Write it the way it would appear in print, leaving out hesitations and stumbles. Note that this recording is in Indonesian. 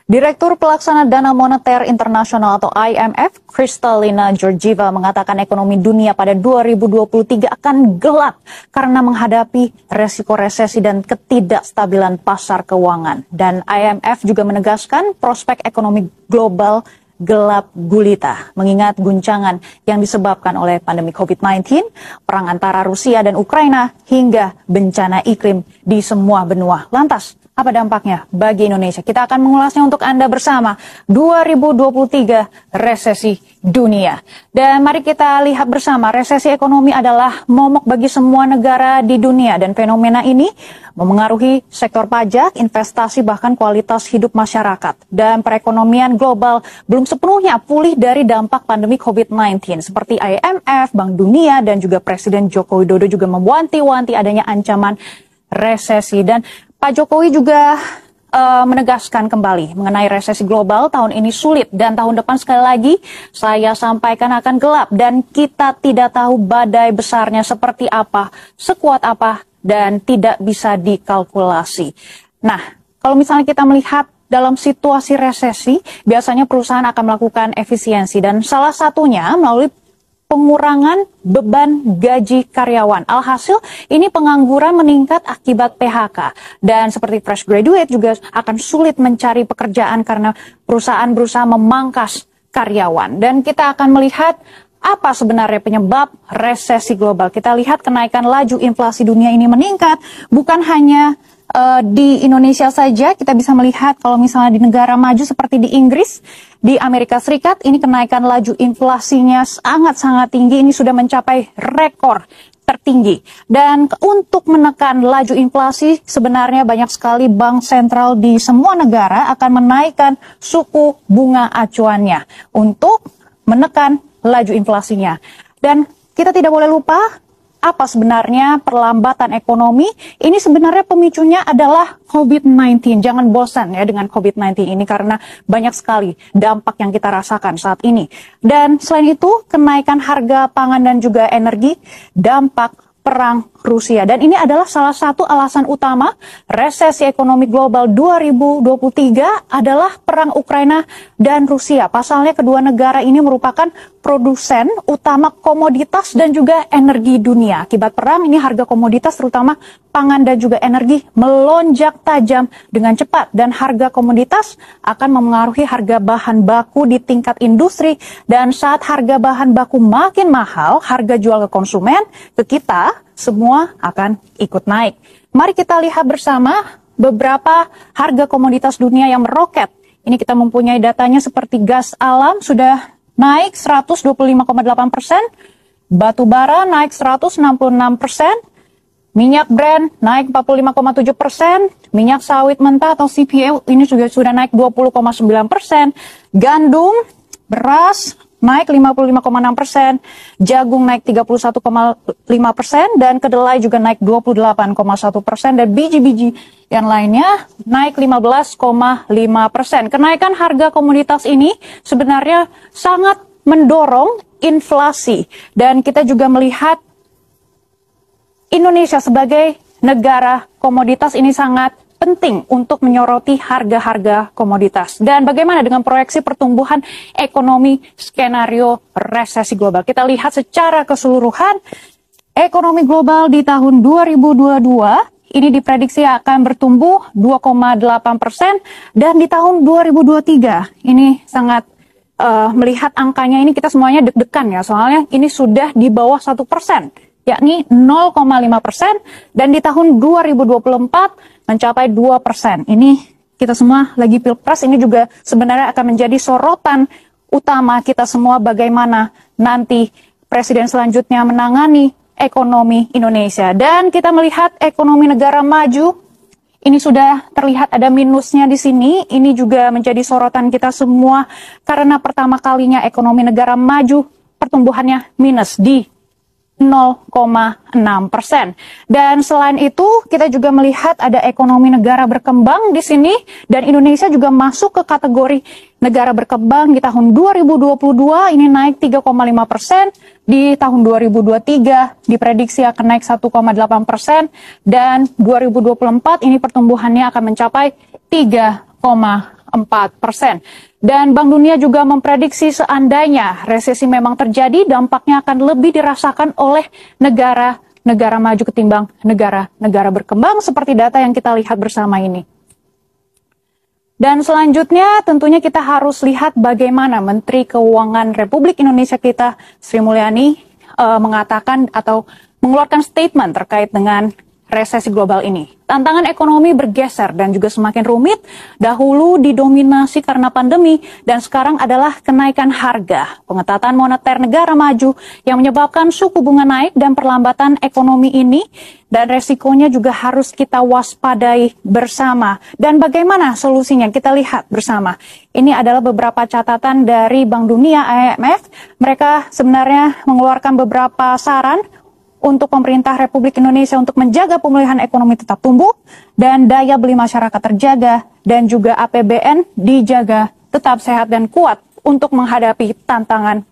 Direktur Pelaksana Dana Moneter Internasional atau IMF, Kristalina Georgieva mengatakan ekonomi dunia pada 2023 akan gelap karena menghadapi resiko resesi dan ketidakstabilan pasar keuangan. Dan IMF juga menegaskan prospek ekonomi global gelap gulita, mengingat guncangan yang disebabkan oleh pandemi COVID-19, perang antara Rusia dan Ukraina, hingga bencana iklim di semua benua. Lantas, apa dampaknya bagi Indonesia? Kita akan mengulasnya untuk Anda bersama 2023 resesi dunia. Dan mari kita lihat bersama, resesi ekonomi adalah momok bagi semua negara di dunia dan fenomena ini memengaruhi sektor pajak, investasi, bahkan kualitas hidup masyarakat. Dan perekonomian global belum sepenuhnya pulih dari dampak pandemi COVID-19. Seperti IMF, Bank Dunia, dan juga Presiden Joko Widodo juga mewanti-wanti adanya ancaman resesi. Dan Pak Jokowi juga menegaskan kembali mengenai resesi global tahun ini sulit dan tahun depan sekali lagi saya sampaikan akan gelap dan kita tidak tahu badai besarnya seperti apa, sekuat apa dan tidak bisa dikalkulasi. Nah, kalau misalnya kita melihat dalam situasi resesi, biasanya perusahaan akan melakukan efisiensi dan salah satunya melalui pengurangan beban gaji karyawan. Alhasil, ini pengangguran meningkat akibat PHK. Dan seperti fresh graduate juga akan sulit mencari pekerjaan karena perusahaan berusaha memangkas karyawan. Dan kita akan melihat apa sebenarnya penyebab resesi global. Kita lihat kenaikan laju inflasi dunia ini meningkat, bukan hanya di Indonesia saja. Kita bisa melihat kalau misalnya di negara maju seperti di Inggris, di Amerika Serikat, ini kenaikan laju inflasinya sangat-sangat tinggi. Ini sudah mencapai rekor tertinggi. Dan untuk menekan laju inflasi, sebenarnya banyak sekali bank sentral di semua negara akan menaikkan suku bunga acuannya untuk menekan laju inflasinya. Dan kita tidak boleh lupa, apa sebenarnya perlambatan ekonomi? Ini sebenarnya pemicunya adalah COVID-19. Jangan bosan ya dengan COVID-19 ini karena banyak sekali dampak yang kita rasakan saat ini. Dan selain itu, kenaikan harga pangan dan juga energi, dampak perang Rusia. Dan ini adalah salah satu alasan utama resesi ekonomi global 2023 adalah perang Ukraina dan Rusia. Pasalnya kedua negara ini merupakan produsen utama komoditas dan juga energi dunia. Akibat perang ini harga komoditas terutama pangan dan juga energi melonjak tajam dengan cepat. Dan harga komoditas akan memengaruhi harga bahan baku di tingkat industri. Dan saat harga bahan baku makin mahal, harga jual ke konsumen, ke kita, semua akan ikut naik. Mari kita lihat bersama beberapa harga komoditas dunia yang meroket. Ini kita mempunyai datanya seperti gas alam sudah naik 125,8%, batu bara naik 166%, minyak Brent naik 45,7%, minyak sawit mentah atau CPO ini juga sudah naik 20,9%, gandum, beras naik 55,6%, jagung naik 31,5%, dan kedelai juga naik 28,1%, dan biji-biji yang lainnya naik 15,5%. Kenaikan harga komoditas ini sebenarnya sangat mendorong inflasi, dan kita juga melihat Indonesia sebagai negara komoditas ini sangat penting untuk menyoroti harga-harga komoditas. Dan bagaimana dengan proyeksi pertumbuhan ekonomi skenario resesi global? Kita lihat secara keseluruhan, ekonomi global di tahun 2022 ini diprediksi akan bertumbuh 2,8%, dan di tahun 2023 ini sangat melihat angkanya ini kita semuanya deg-degan ya, soalnya ini sudah di bawah 1%. Yakni 0,5%, dan di tahun 2024 mencapai 2%. Ini kita semua lagi pilpres, ini juga sebenarnya akan menjadi sorotan utama kita semua bagaimana nanti presiden selanjutnya menangani ekonomi Indonesia. Dan kita melihat ekonomi negara maju, ini sudah terlihat ada minusnya di sini. Ini juga menjadi sorotan kita semua karena pertama kalinya ekonomi negara maju pertumbuhannya minus di 0,6%. Dan selain itu, kita juga melihat ada ekonomi negara berkembang di sini, dan Indonesia juga masuk ke kategori negara berkembang di tahun 2022 ini naik 3,5%, di tahun 2023 diprediksi akan naik 1,8%, dan 2024 ini pertumbuhannya akan mencapai 3,4%. Dan Bank Dunia juga memprediksi seandainya resesi memang terjadi, dampaknya akan lebih dirasakan oleh negara maju ketimbang negara berkembang seperti data yang kita lihat bersama ini. Dan selanjutnya tentunya kita harus lihat bagaimana Menteri Keuangan Republik Indonesia kita, Sri Mulyani, mengatakan atau mengeluarkan statement terkait dengan resesi global ini. Tantangan ekonomi bergeser dan juga semakin rumit. Dahulu didominasi karena pandemi dan sekarang adalah kenaikan harga, pengetatan moneter negara maju yang menyebabkan suku bunga naik dan perlambatan ekonomi ini, dan resikonya juga harus kita waspadai bersama. Dan bagaimana solusinya? Kita lihat bersama. Ini adalah beberapa catatan dari Bank Dunia IMF. Mereka sebenarnya mengeluarkan beberapa saran untuk pemerintah Republik Indonesia untuk menjaga pemulihan ekonomi tetap tumbuh dan daya beli masyarakat terjaga, dan juga APBN dijaga tetap sehat dan kuat untuk menghadapi tantangan